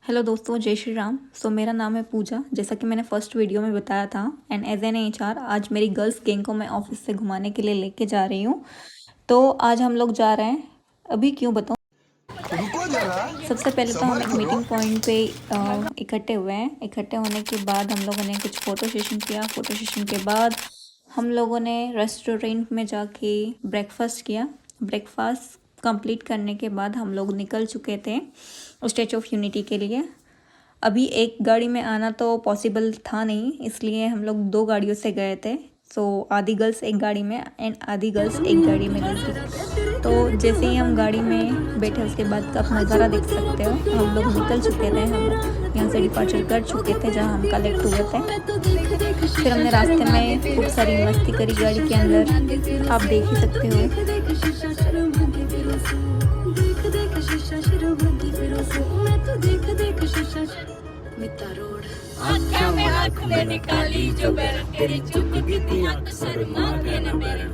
Hello दोस्तों, जय श्री राम। मेरा नाम है पूजा, जैसा कि मैंने फर्स्ट वीडियो में बताया था। एंड एज एन एचआर आज मेरी गर्ल्स गैंग को मैं ऑफिस से घुमाने के लिए लेके जा रही हूँ। तो आज हम लोग जा रहे हैं, अभी क्यों बताऊँ। रुको जरा, सबसे पहले तो हम सबर एक करो। मीटिंग पॉइंट पे इकट्ठे हुए हैं। इकट्ठे होने के बाद हम लोगों ने कुछ फ़ोटो सेशन किया। फ़ोटो सेशन के बाद हम लोगों ने रेस्टोरेंट में जाके ब्रेकफास्ट किया। ब्रेकफास्ट कंप्लीट करने के बाद हम लोग निकल चुके थे स्टैचू ऑफ यूनिटी के लिए। अभी एक गाड़ी में आना तो पॉसिबल था नहीं, इसलिए हम लोग दो गाड़ियों से गए थे। आधी गर्ल्स एक गाड़ी में एंड आधी गर्ल्स एक गाड़ी में गई थी। तो जैसे ही हम गाड़ी में बैठे उसके बाद का आप नज़ारा देख सकते हो। हम लोग निकल चुके थे, हम यहाँ से डिपार्चर कर चुके थे जहाँ हम कलेक्ट हुए थे। फिर हमने रास्ते में खूब सारी मस्ती करी गाड़ी के अंदर, आप देख ही सकते हो। आँखों में आँख ले निकाली जो बैर तेरी चुप की थी आँख शर्मा के न मेरे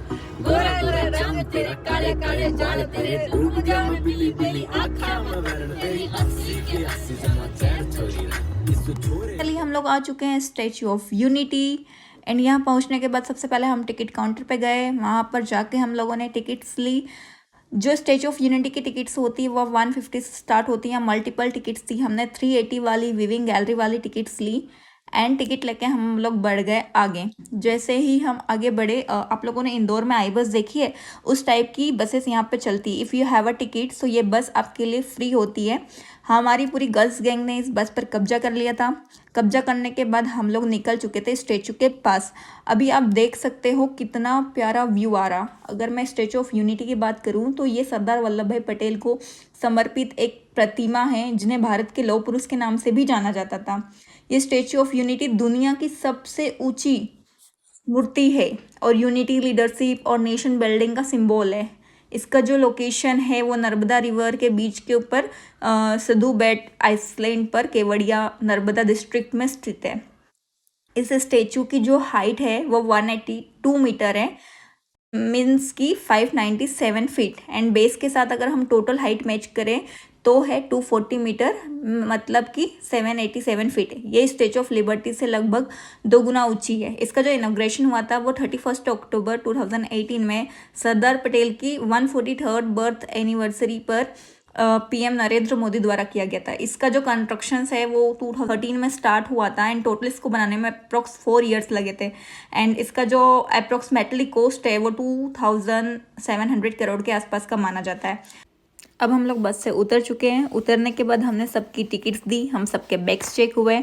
गोरा गोरा रंग तेरे काले काले जाल तेरे रूप जान बिली बिली आँखों में वर्ण तेरी अस्सी के अस्सी जमा चैन छोड़ी इसको छोड़े। चलिए, हम लोग आ चुके हैं स्टैचू ऑफ यूनिटी। एंड यहाँ पहुँचने के बाद सबसे पहले हम टिकट काउंटर पे गए। वहाँ पर जाके हम लोगों ने टिकट्स ली। जो स्टैचू ऑफ यूनिटी की टिकट्स होती है वो 150 से स्टार्ट होती हैं। मल्टीपल टिकट्स थी, हमने 380 वाली विविंग गैलरी वाली टिकट्स ली। एंड टिकट लेके हम लोग बढ़ गए आगे। जैसे ही हम आगे बढ़े, आप लोगों ने इंदौर में आई बस देखी है, उस टाइप की बसेस यहाँ पे चलती है। If you have a ticket so ये बस आपके लिए फ्री होती है। हमारी पूरी गर्ल्स गैंग ने इस बस पर कब्जा कर लिया था। कब्जा करने के बाद हम लोग निकल चुके थे स्टेचू के पास। अभी आप देख सकते हो कितना प्यारा व्यू आ रहा। अगर मैं स्टेचू ऑफ यूनिटी की बात करूं तो ये सरदार वल्लभ भाई पटेल को समर्पित एक प्रतिमा है, जिन्हें भारत के लौह पुरुष के नाम से भी जाना जाता था। ये स्टेचू ऑफ यूनिटी दुनिया की सबसे ऊंची मूर्ति है और यूनिटी, लीडरशिप और नेशन बिल्डिंग का सिंबल है। इसका जो लोकेशन है वो नर्मदा रिवर के बीच के ऊपर सिद्धू बेट आइसलैंड पर केवड़िया नर्मदा डिस्ट्रिक्ट में स्थित है। इस स्टेचू की जो हाइट है वो 182 मीटर है, मीन्स की 597 फीट। एंड बेस के साथ अगर हम टोटल हाइट मैच करें तो है 240 मीटर, मतलब कि 787 फीट। ये स्टेचू ऑफ लिबर्टी से लगभग 2 गुना ऊंची है। इसका जो इनॉग्रेशन हुआ था वो 31 अक्टूबर 2018 में सरदार पटेल की 143rd बर्थ एनिवर्सरी पर पीएम नरेंद्र मोदी द्वारा किया गया था। इसका जो कंस्ट्रक्शन है वो 2013 में स्टार्ट हुआ था एंड टोटल इसको बनाने में अप्रोक्स 4 ईयर्स लगे थे। एंड इसका जो अप्रोक्सीमेटली कॉस्ट है वो 2700 करोड़ के आसपास का माना जाता है। अब हम लोग बस से उतर चुके हैं। उतरने के बाद हमने सबकी टिकट्स दी, हम सबके बैग्स चेक हुए।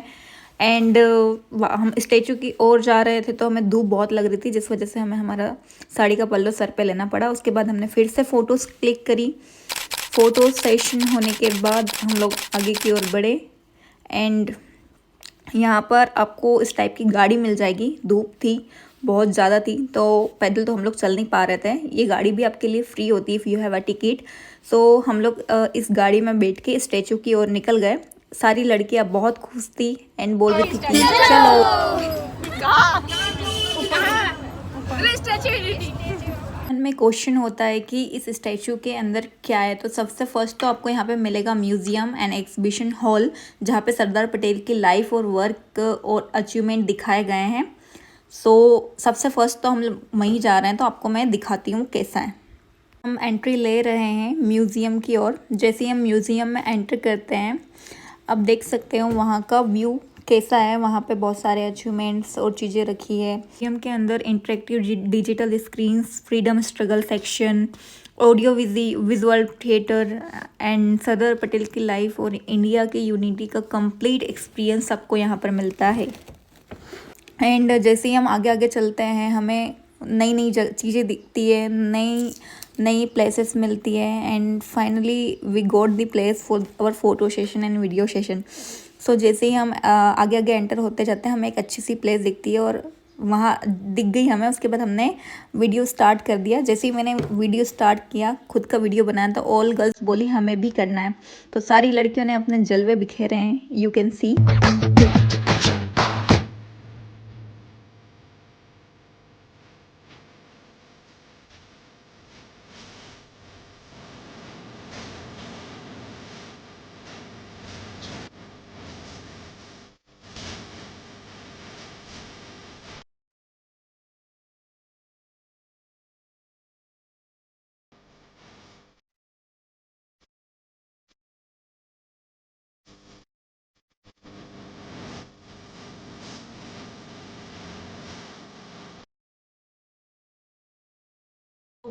एंड हम स्टेचू की ओर जा रहे थे तो हमें धूप बहुत लग रही थी, जिस वजह से हमें हमारा साड़ी का पल्लू सर पे लेना पड़ा। उसके बाद हमने फिर से फ़ोटोज़ क्लिक करी। फ़ोटो सेशन होने के बाद हम लोग आगे की ओर बढ़े। एंड यहाँ पर आपको इस टाइप की गाड़ी मिल जाएगी। धूप थी, बहुत ज़्यादा थी, तो पैदल तो हम लोग चल नहीं पा रहे थे। ये गाड़ी भी आपके लिए फ्री होती है if you have a ticket. हम लोग इस गाड़ी में बैठ के स्टैचू की ओर निकल गए। सारी लड़कियाँ बहुत खुश थी एंड बोल रही थी कि चलो। मन में क्वेश्चन होता है कि इस स्टैचू के अंदर क्या है। तो सबसे फर्स्ट तो आपको यहाँ पे मिलेगा म्यूजियम एंड एग्जीबिशन हॉल, जहाँ पे सरदार पटेल की लाइफ और वर्क और अचीवमेंट दिखाए गए हैं। सबसे फर्स्ट तो हम वहीं जा रहे हैं, तो आपको मैं दिखाती हूँ कैसा है। हम एंट्री ले रहे हैं म्यूज़ियम की ओर। जैसे ही हम म्यूज़ियम में एंटर करते हैं, अब देख सकते हो वहाँ का व्यू कैसा है। वहाँ पे बहुत सारे अचीवमेंट्स और चीज़ें रखी है। म्यूजियम के अंदर interactive digital screens, freedom struggle section, audio visual theatre and Sardar Patel की लाइफ और इंडिया की यूनिटी का कंप्लीट एक्सपीरियंस आपको यहाँ पर मिलता है। एंड जैसे ही हम आगे आगे चलते हैं, हमें नई नई चीज़ें दिखती है, नई नई प्लेसेस मिलती है। And finally we got the place for our photo session and video session. जैसे ही हम आगे आगे एंटर होते जाते हैं, हमें एक अच्छी सी प्लेस दिखती है और वहाँ दिख गई हमें। उसके बाद हमने वीडियो स्टार्ट कर दिया। जैसे ही मैंने वीडियो स्टार्ट किया, खुद का वीडियो बनाया, तो ऑल गर्ल्स बोली हमें भी करना है। तो सारी लड़कियों ने अपने जलवे बिखेरे हैं, you can see.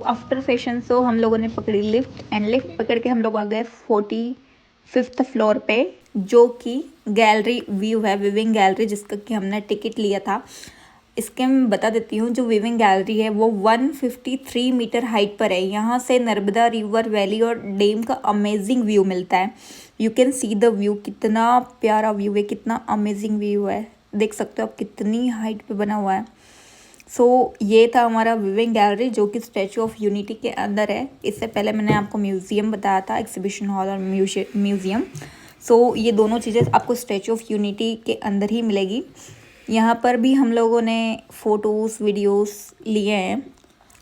After session so हम लोगों ने पकड़ी लिफ्ट एंड लिफ्ट पकड़ के हम लोग आ गए 45th फ्लोर पे, जो कि गैलरी व्यू है, विविंग गैलरी, जिसका कि हमने टिकट लिया था। इसके मैं बता देती हूँ, जो विविंग गैलरी है वो 153 मीटर हाइट पर है। यहाँ से नर्मदा रिवर वैली और डैम का अमेजिंग व्यू मिलता है। You can see the view, कितना प्यारा व्यू है, कितना अमेजिंग व्यू है, देख सकते हो आप कितनी हाइट पे बना हुआ है। सो ये था हमारा विविंग गैलरी, जो कि स्टैचू ऑफ यूनिटी के अंदर है। इससे पहले मैंने आपको म्यूज़ियम बताया था, एग्जीबिशन हॉल और म्यूज़ियम। सो ये दोनों चीज़ें आपको स्टैचू ऑफ यूनिटी के अंदर ही मिलेगी। यहाँ पर भी हम लोगों ने फ़ोटोज़ वीडियोस लिए हैं।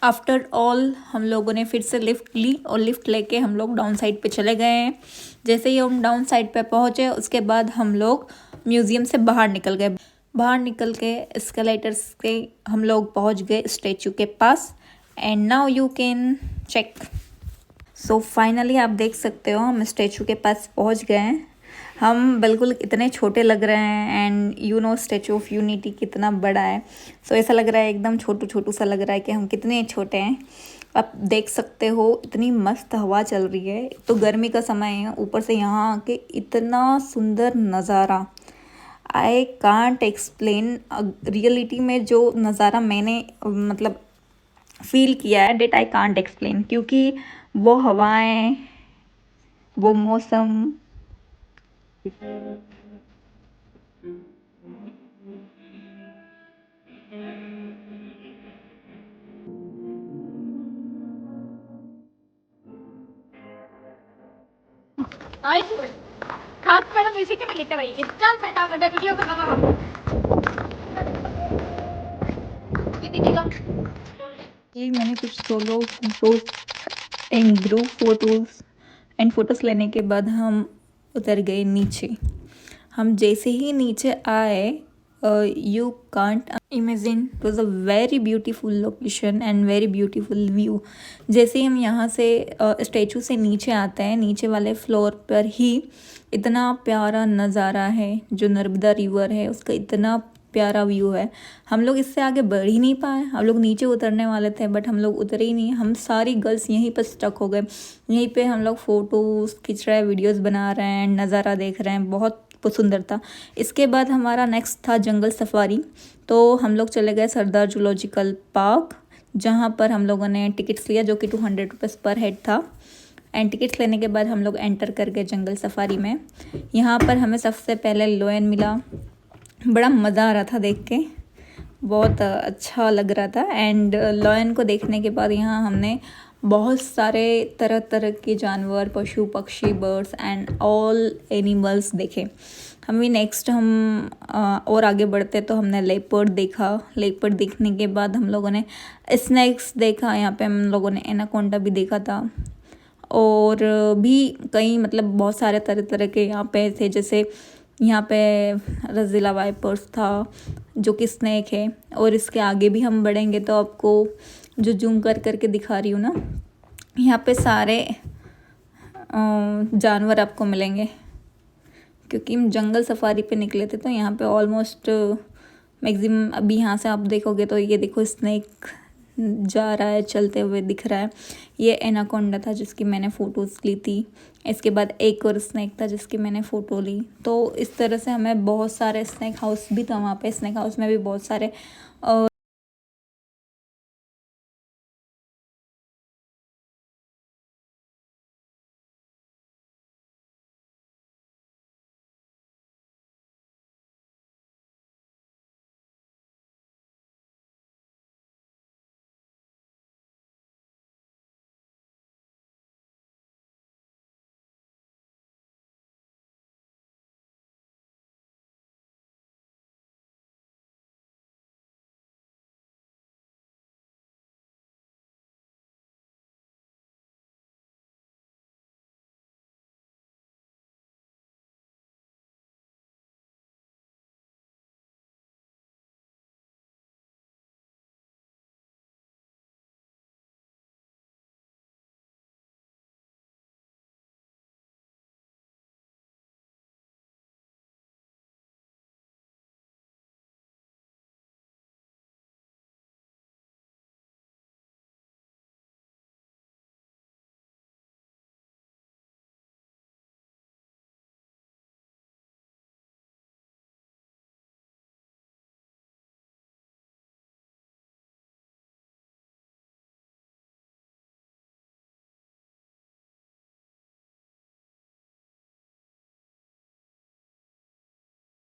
आफ्टर ऑल हम लोगों ने फिर से लिफ्ट ली और लिफ्ट लेके हम लोग डाउन साइड पे चले गए हैं। जैसे ही हम डाउन साइड पे पहुँचे उसके बाद हम लोग म्यूज़ियम से बाहर निकल गए। बाहर निकल के एस्केलेटर्स के हम लोग पहुँच गए स्टैचू के पास। And now you can check. So finally आप देख सकते हो हम स्टैचू के पास पहुँच गए हैं। हम बिल्कुल इतने छोटे लग रहे हैं and you know statue of unity कितना बड़ा है। सो ऐसा लग रहा है एकदम छोटू छोटू सा लग रहा है कि हम कितने छोटे हैं। आप देख सकते हो इतनी मस्त हवा चल रही है, तो गर्मी का समय है, ऊपर से यहाँ आके इतना सुंदर नज़ारा, आई कांट एक्सप्लेन। रियलिटी में जो नज़ारा मैंने मतलब फील किया है, डेट आई कांट एक्सप्लेन, क्योंकि वो हवाएं, वो मौसम, खास मैडम इसी के लिए भाई इतना फटाफट वीडियो बनाना ये मैंने कुछ solo photos and group photos and photos लेने के बाद हम उतर गए नीचे। हम जैसे ही नीचे आए, you can't imagine, it was a very beautiful location and very beautiful view. जैसे ही हम यहाँ से स्टैचू से नीचे आते हैं, नीचे वाले फ्लोर पर ही इतना प्यारा नज़ारा है, जो नर्मदा रिवर है उसका इतना प्यारा व्यू है। हम लोग इससे आगे बढ़ ही नहीं पाए। हम लोग नीचे उतरने वाले थे बट हम लोग उतरे ही नहीं। हम सारी गर्ल्स यहीं पर स्टक हो गए। यहीं पे हम लोग फ़ोटोज़ खींच रहे हैं, वीडियोज़ बना रहे हैं, नज़ारा देख रहे हैं, बहुत सुंदर था। इसके बाद हमारा नेक्स्ट था जंगल सफारी। तो हम लोग चले गए सरदार जूलॉजिकल पार्क, जहाँ पर हम लोगों ने टिकट्स लिया, जो कि 200 रुपीज़ पर हेड था। एंड टिकट्स लेने के बाद हम लोग एंटर कर गए जंगल सफारी में। यहाँ पर हमें सबसे पहले लोयन मिला। बड़ा मज़ा आ रहा था देख के, बहुत अच्छा लग रहा था। एंड लॉयन को देखने के बाद यहाँ हमने बहुत सारे तरह तरह के जानवर, पशु पक्षी, बर्ड्स एंड ऑल एनिमल्स देखे। हम भी नेक्स्ट और आगे बढ़ते तो हमने लेपर्ड देखा। लेपर्ड देखने के बाद हम लोगों ने स्नैक्स देखा। यहाँ पे हम लोगों ने एनाकोंडा भी देखा था, और भी कई मतलब बहुत सारे तरह तरह के यहाँ पे थे। जैसे यहाँ पे रज़ीला वाइपर्स था, जो कि स्नैक है। और इसके आगे भी हम बढ़ेंगे तो आपको जो जूम कर करके दिखा रही हूँ ना, यहाँ पे सारे जानवर आपको मिलेंगे, क्योंकि हम जंगल सफारी पे निकले थे। तो यहाँ पे ऑलमोस्ट मैक्सिमम, अभी यहाँ से आप देखोगे तो ये देखो स्नैक जा रहा है, चलते हुए दिख रहा है। ये एनाकोंडा था जिसकी मैंने फ़ोटोज़ ली थी। इसके बाद एक और स्नैक था जिसकी मैंने फ़ोटो ली। तो इस तरह से हमें बहुत सारे स्नैक हाउस भी था वहाँ पे। स्नैक हाउस में भी बहुत सारे